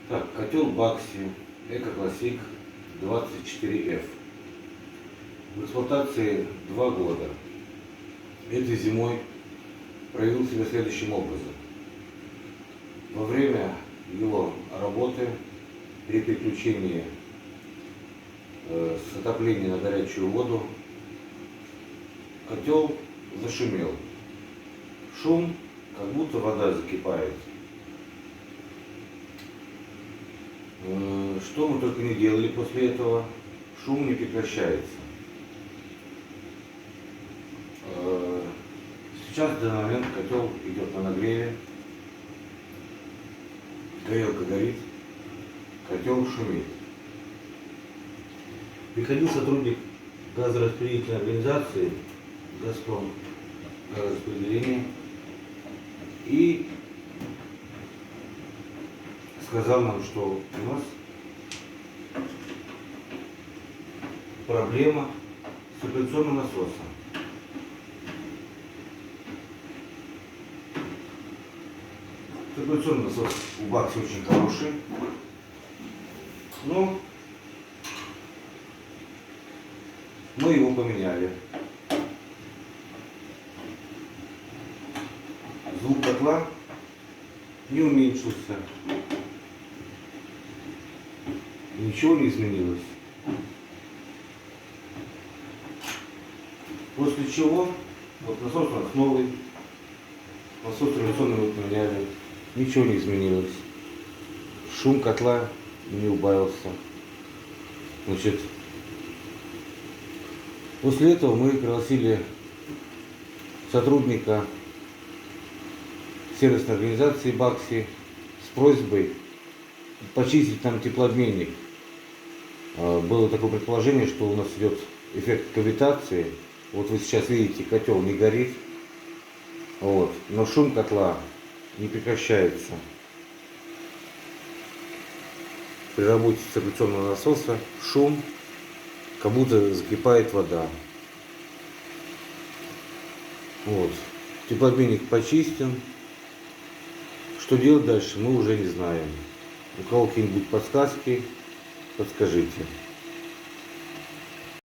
Так, котел Бакси Эко-Классик 24F. В эксплуатации 2 года. Этой зимой проявил себя следующим образом. Во время его работы при переключении с отопления на горячую воду котел зашумел. Шум, как будто вода закипает. Что мы только не делали после этого, шум не прекращается. Сейчас в данный момент котел идет на нагреве, горелка горит, котел шумит. Приходил сотрудник газораспределительной организации «Газпром» газораспределение и сказал нам, что у нас проблема с циркуляционным насосом. Циркуляционный насос у Бакси очень хороший, но мы его поменяли. Звук котла не уменьшился. Ничего не изменилось. После чего, вот насос у нас новый, насос циркуляционный мы поменяли, ничего не изменилось. Шум котла не убавился. Значит, после этого мы пригласили сотрудника сервисной организации Бакси с просьбой почистить нам теплообменник. Было такое предположение, что у нас идет эффект кавитации. Вот вы сейчас видите, котел не горит, вот, но шум котла не прекращается. При работе циркуляционного насоса шум, как будто закипает вода. Вот. Теплообменник почистен. Что делать дальше, мы уже не знаем. У кого какие-нибудь подсказки, подскажите.